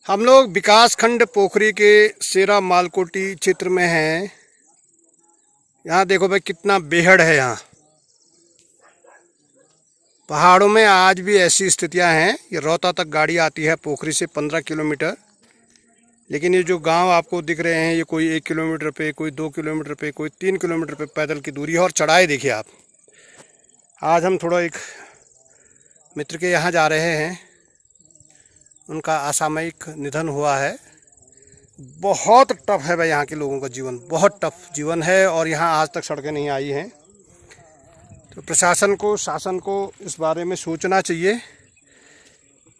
हम लोग विकास खंड पोखरी के सेरा मालकोटी क्षेत्र में हैं। यहाँ देखो भाई कितना बेहड़ है। यहाँ पहाड़ों में आज भी ऐसी स्थितियाँ हैं। ये रोहता तक गाड़ी आती है पोखरी से 15 किलोमीटर, लेकिन ये जो गांव आपको दिख रहे हैं ये कोई 1 किलोमीटर पे, कोई 2 किलोमीटर पे, कोई 3 किलोमीटर पे पैदल की दूरी है। और चढ़ाई देखिए आप। आज हम थोड़ा एक मित्र के यहाँ जा रहे हैं, उनका असामयिक निधन हुआ है। बहुत टफ है भाई, यहाँ के लोगों का जीवन बहुत टफ जीवन है और यहाँ आज तक सड़कें नहीं आई हैं। तो प्रशासन को, शासन को इस बारे में सोचना चाहिए।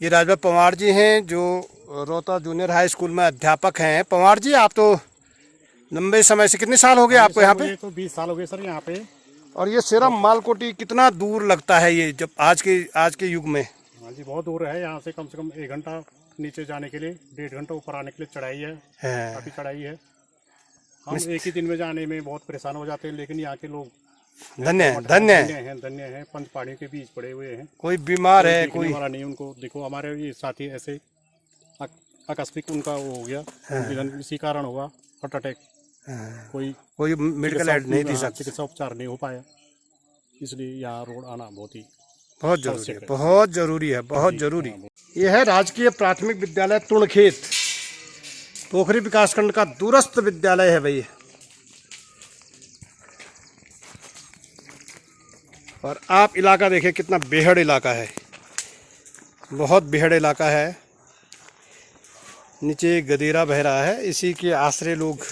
ये राजभर पंवार जी हैं जो रोहता जूनियर हाई स्कूल में अध्यापक हैं। पंवार जी, आप तो लंबे समय से, कितने साल हो गए आपको यहाँ पे? तो 20 साल हो गए सर यहाँ पे। और ये सेरा मालकोटी कितना दूर लगता है ये, जब आज के युग में? हाँ जी, बहुत दूर है यहाँ से कम 1 घंटा नीचे जाने के लिए, 1.5 घंटा ऊपर आने के लिए चढ़ाई है। काफी चढ़ाई है। हम एक ही दिन में जाने में बहुत परेशान हो जाते हैं, लेकिन यहाँ के लोग धन्य हैं। पंच पहाड़ियों के बीच पड़े हुए हैं। कोई बीमार है, कोई वाला नहीं। उनको देखो, हमारे ये साथी ऐसे आकस्मिक उनका वो हो गया, इसी कारण हुआ हार्ट अटैक। कोई मेडिकल एड नहीं दी सकती, चिकित्सा उपचार नहीं हो पाया, इसलिए यहाँ रोड आना बहुत जरूरी है। बहुत जरूरी। ये है राजकीय प्राथमिक विद्यालय तुणखेत, पोखरी विकासखंड का दूरस्थ विद्यालय है भाई। और आप इलाका देखिए कितना बेहड़ इलाका है, बहुत बेहड़ इलाका है। नीचे गदेरा बह रहा है, इसी के आश्रय लोग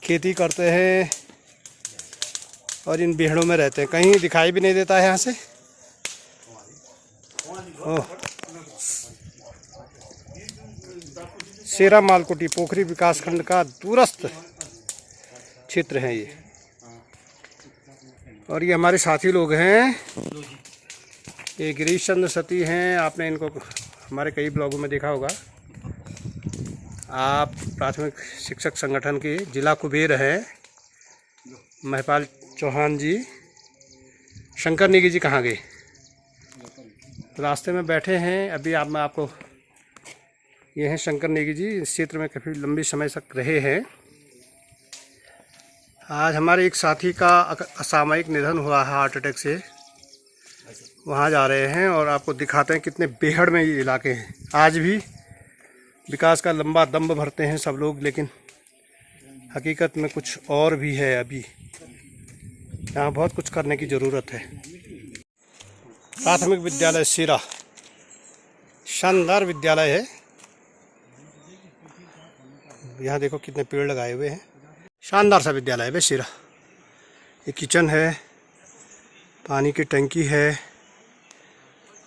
खेती करते हैं और इन बेहड़ों में रहते हैं। कहीं दिखाई भी नहीं देता है यहाँ से। सेरा मालकोटी पोखरी विकासखंड का दूरस्थ क्षेत्र है ये। और ये हमारे साथी लोग हैं, ये गिरीश चंद्र सती हैं। आपने इनको हमारे कई ब्लॉगों में देखा होगा। आप प्राथमिक शिक्षक संगठन के जिला कुबेर हैं। महपाल चौहान जी। शंकर नेगी जी कहाँ गए? रास्ते में बैठे हैं अभी। मैं आपको, ये हैं शंकर नेगी जी, इस क्षेत्र में काफ़ी लंबी समय तक रहे हैं। आज हमारे एक साथी का असामयिक निधन हुआ है हार्ट अटैक से। वहाँ जा रहे हैं और आपको दिखाते हैं कितने बेहड़ में ये इलाके हैं। आज भी विकास का लंबा दम भरते हैं सब लोग, लेकिन हकीकत में कुछ और भी है। अभी यहाँ बहुत कुछ करने की ज़रूरत है। प्राथमिक विद्यालय सेरा शानदार विद्यालय है। यहाँ देखो कितने पेड़ लगाए हुए हैं। शानदार सा विद्यालय है भाई सेरा। ये किचन है, पानी की टंकी है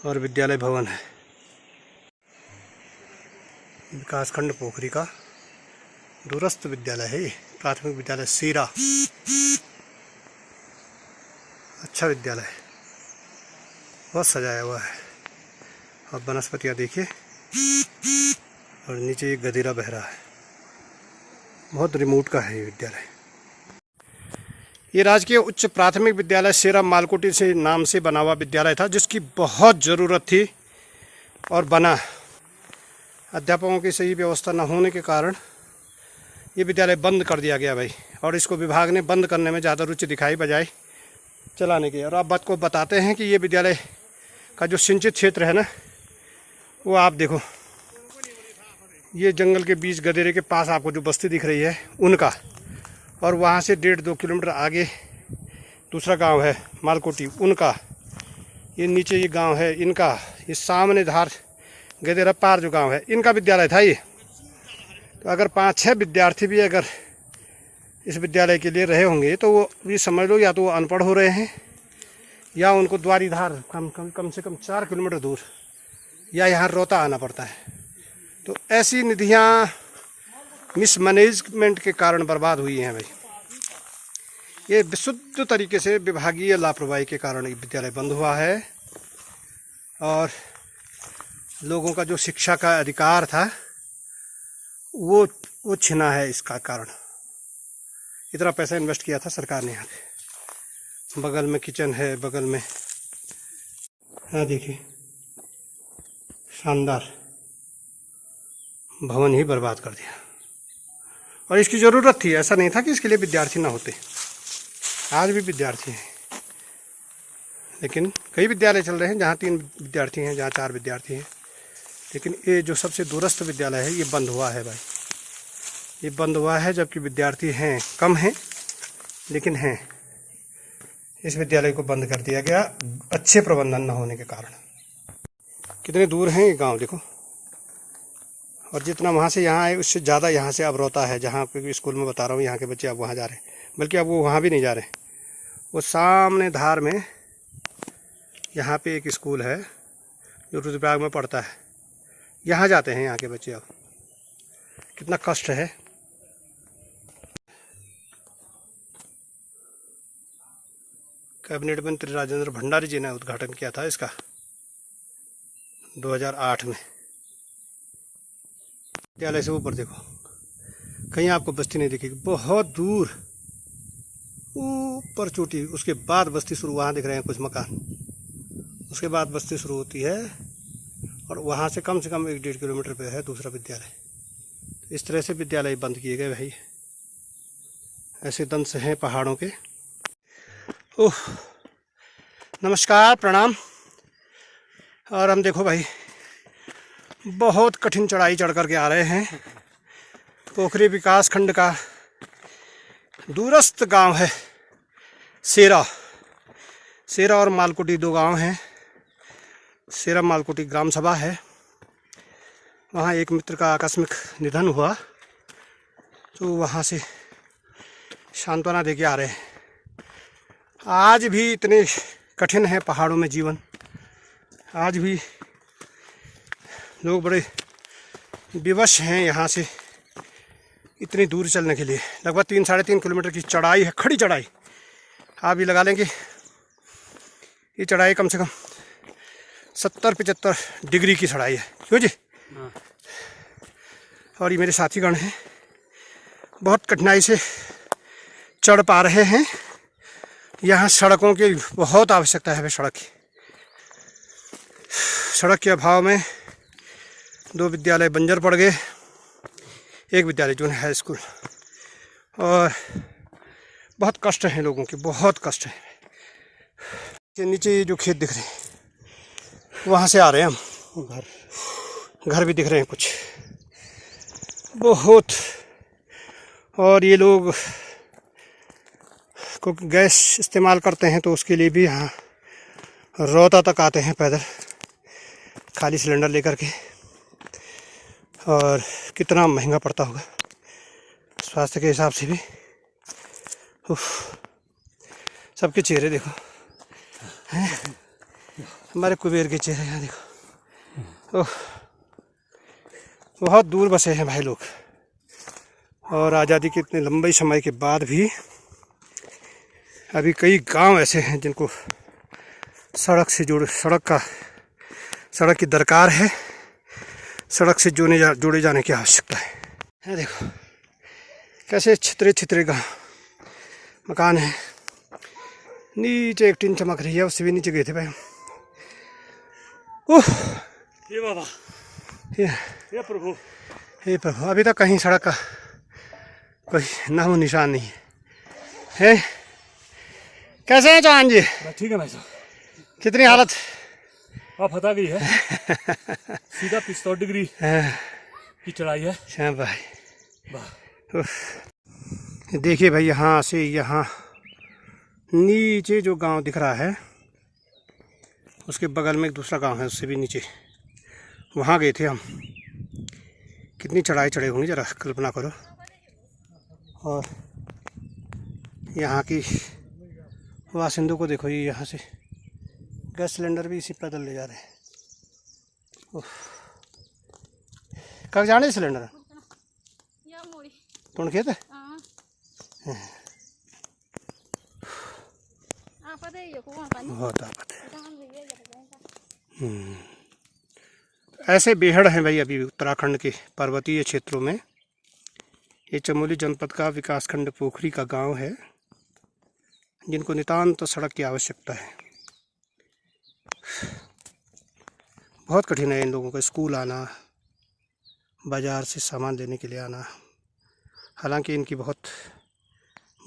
और विद्यालय भवन है। विकासखंड पोखरी का दूरस्थ विद्यालय है ये, प्राथमिक विद्यालय सेरा। अच्छा विद्यालय है, बहुत सजाया हुआ है। और वनस्पतियाँ देखिए, और नीचे एक गदेरा बह रहा है। बहुत रिमोट का है ये विद्यालय। ये राजकीय उच्च प्राथमिक विद्यालय सेरा मालकोटी से नाम से बना हुआ विद्यालय था, जिसकी बहुत ज़रूरत थी और बना। अध्यापकों की सही व्यवस्था न होने के कारण ये विद्यालय बंद कर दिया गया भाई। और इसको विभाग ने बंद करने में ज़्यादा रुचि दिखाई बजाय चलाने की। और आप बात को बताते हैं कि ये विद्यालय का जो सिंचित क्षेत्र है ना, वो आप देखो, ये जंगल के बीच गदेरे के पास आपको जो बस्ती दिख रही है उनका, और वहाँ से 1.5-2 किलोमीटर आगे दूसरा गांव है मालकोटी उनका। ये नीचे ये गांव है इनका। ये सामने धार गदेरा पार जो गांव है इनका विद्यालय था ये। तो अगर 5-6 विद्यार्थी भी अगर इस विद्यालय के लिए रहे होंगे तो वो भी समझ लो, या तो वो अनपढ़ हो रहे हैं, या उनको द्वारीधार कम से कम 4 किलोमीटर दूर, या यहाँ रोहता आना पड़ता है। तो ऐसी निधियाँ मिसमैनेजमेंट के कारण बर्बाद हुई हैं भाई। ये विशुद्ध तरीके से विभागीय लापरवाही के कारण ये विद्यालय बंद हुआ है। और लोगों का जो शिक्षा का अधिकार था वो छिना है इसका कारण। इतना पैसा इन्वेस्ट किया था सरकार ने यहाँ पे। बगल में किचन है, बगल में, हाँ देखिए शानदार। भवन ही बर्बाद कर दिया। और इसकी ज़रूरत थी, ऐसा नहीं था कि इसके लिए विद्यार्थी ना होते, आज भी विद्यार्थी हैं। लेकिन कई विद्यालय चल रहे हैं जहाँ 3 विद्यार्थी हैं, जहाँ 4 विद्यार्थी हैं। लेकिन ये जो सबसे दूरस्थ विद्यालय है ये बंद हुआ है भाई, ये बंद हुआ है, जबकि विद्यार्थी हैं, कम हैं लेकिन हैं। इस विद्यालय को बंद कर दिया गया अच्छे प्रबंधन न होने के कारण। कितने दूर हैं ये गांव देखो, और जितना वहाँ से यहाँ आए उससे ज़्यादा यहाँ से अवरोता है। जहाँ पे स्कूल में बता रहा हूँ, यहाँ के बच्चे अब वहाँ जा रहे हैं, बल्कि अब वो वहाँ भी नहीं जा रहे, वो सामने धार में यहाँ पे एक स्कूल है जो रुद्रप्रयाग में पड़ता है, यहाँ जाते हैं यहाँ के बच्चे। अब कितना कष्ट है। कैबिनेट मंत्री राजेंद्र भंडारी जी ने उद्घाटन किया था इसका 2008 में। विद्यालय से ऊपर देखो, कहीं आपको बस्ती नहीं दिखेगी, बहुत दूर ऊपर चोटी, उसके बाद बस्ती शुरू, वहाँ दिख रहे हैं कुछ मकान, उसके बाद बस्ती शुरू होती है, और वहाँ से कम 1-1.5 किलोमीटर पे है दूसरा विद्यालय। इस तरह से विद्यालय बंद किए गए भाई, ऐसे दंश हैं पहाड़ों के। ओह, नमस्कार, प्रणाम। और हम देखो भाई बहुत कठिन चढ़ाई चढ़ कर के आ रहे हैं। पोखरी विकास खंड का दूरस्थ गांव है सेरा। सेरा और मालकुटी 2 गांव हैं। सेरा मालकुटी ग्राम सभा है। वहाँ एक मित्र का आकस्मिक निधन हुआ, तो वहाँ से सांत्वना दे के आ रहे हैं। आज भी इतने कठिन है पहाड़ों में जीवन, आज भी लोग बड़े विवश हैं यहाँ से इतनी दूर चलने के लिए। लगभग 3-3.5 किलोमीटर की चढ़ाई है, खड़ी चढ़ाई। आप ये लगा लेंगे ये चढ़ाई कम से कम 70-75 डिग्री की चढ़ाई है, क्यों जी? और ये मेरे साथीगण हैं, बहुत कठिनाई से चढ़ पा रहे हैं। यहाँ सड़कों की बहुत आवश्यकता है। सड़क की, सड़क के अभाव में 2 विद्यालय बंजर पड़ गए, एक विद्यालय जूनियर हाई स्कूल, और बहुत कष्ट है लोगों के, बहुत कष्ट है। नीचे जो खेत दिख रहे हैं वहाँ से आ रहे हैं हम, घर भी दिख रहे हैं कुछ बहुत। और ये लोग को गैस इस्तेमाल करते हैं तो उसके लिए भी यहाँ रोहता तक आते हैं पैदल, खाली सिलेंडर लेकर के। और कितना महंगा पड़ता होगा स्वास्थ्य के हिसाब से भी। सबके चेहरे देखो हैं, हमारे कुबेर के चेहरे यहाँ देखो। ओह, बहुत दूर बसे हैं भाई लोग। और आज़ादी के इतने लंबे समय के बाद भी अभी कई गांव ऐसे हैं जिनको सड़क से सड़क की दरकार है, सड़क से जोड़े जाने की आवश्यकता है। देखो कैसे छितरे गांव मकान है। नीचे एक टीन चमक रही है, उससे भी नीचे गए थे भाई। ओह ये बाबा, ये प्रभु, हे प्रभु, अभी तक कहीं सड़क का कोई नामो निशान नहीं है। कैसे हैं चौहान जी? ठीक है भाई साहब। कितनी हालत आप हटा गई है सीधा 75 डिग्री की चढ़ाई है। हाँ भाई, देखिए भाई, यहाँ से यहाँ नीचे जो गांव दिख रहा है उसके बगल में एक दूसरा गांव है, उससे भी नीचे, वहाँ गए थे हम। कितनी चढ़ाई चढ़े होंगे जरा कल्पना करो। और यहाँ की वासिंदों को देखो, ये यहाँ से गैस सिलेंडर भी इसी पैदल ले जा रहे हैं। कब जाने सिलेंडर तुम खेत है? बहुत आफत है। ऐसे बेहड़ हैं भाई अभी उत्तराखंड के पर्वतीय क्षेत्रों में। ये चमोली जनपद का विकासखंड पोखरी का गांव है, जिनको नितांत सड़क की आवश्यकता है। बहुत कठिन है इन लोगों का स्कूल आना, बाज़ार से सामान लेने के लिए आना। हालांकि इनकी बहुत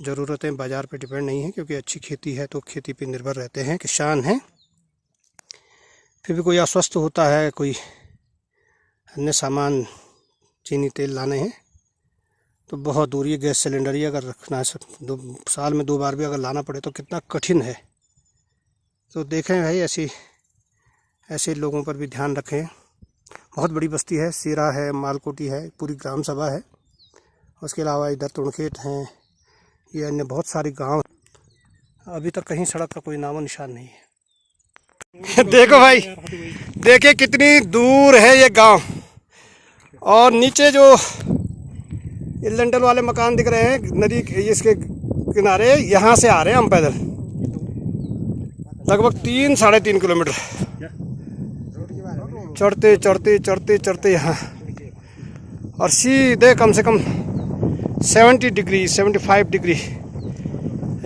ज़रूरतें बाज़ार पे डिपेंड नहीं है, क्योंकि अच्छी खेती है तो खेती पे निर्भर रहते हैं, किसान हैं। फिर भी कोई अस्वस्थ होता है, कोई अन्य सामान चीनी तेल लाने हैं तो बहुत दूर, ये गैस सिलेंडर ही अगर रखना है साल में 2 बार भी अगर लाना पड़े तो कितना कठिन है। तो देखें भाई, ऐसे लोगों पर भी ध्यान रखें। बहुत बड़ी बस्ती है, सीरा है, मालकोटी है, पूरी ग्राम सभा है। उसके अलावा इधर तुणखेत हैं, ये अन्य बहुत सारे गांव। अभी तक कहीं सड़क का कोई नामो निशान नहीं है। देखो भाई, देखिए कितनी दूर है ये गांव, और नीचे जो लिंटल वाले मकान दिख रहे हैं नदी इसके किनारे, यहाँ से आ रहे हैं हम पैदल लगभग 3-3.5 किलोमीटर चढ़ते चढ़ते चढ़ते चढ़ते यहाँ, और सीधे कम से कम 70 डिग्री 75 डिग्री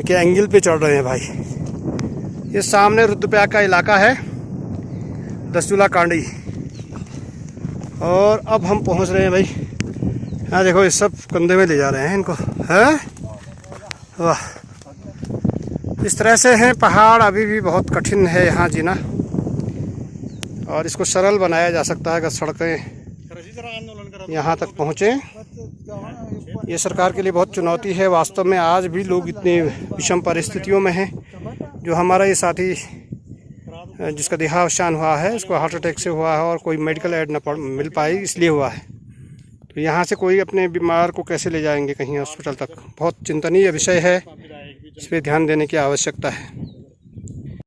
के एंगल पे चढ़ रहे हैं भाई। ये सामने रुद्रप्रयाग का इलाका है, दसचूला कांडी, और अब हम पहुंच रहे हैं भाई। यहाँ देखो, ये सब कंधे में ले जा रहे हैं इनको, हैं? वाह, इस तरह से हैं पहाड़। अभी भी बहुत कठिन है यहाँ जीना, और इसको सरल बनाया जा सकता है अगर सड़कें यहाँ तक पहुँचे। ये सरकार के लिए बहुत चुनौती है वास्तव में। आज भी लोग इतनी विषम परिस्थितियों में हैं। जो हमारा ये साथी जिसका देहावसान हुआ है, उसको हार्ट अटैक से हुआ है और कोई मेडिकल एड न मिल पाई, इसलिए हुआ है। तो यहाँ से कोई अपने बीमार को कैसे ले जाएंगे कहीं हॉस्पिटल तक, बहुत चिंतनीय विषय है। इस पर ध्यान देने की आवश्यकता है।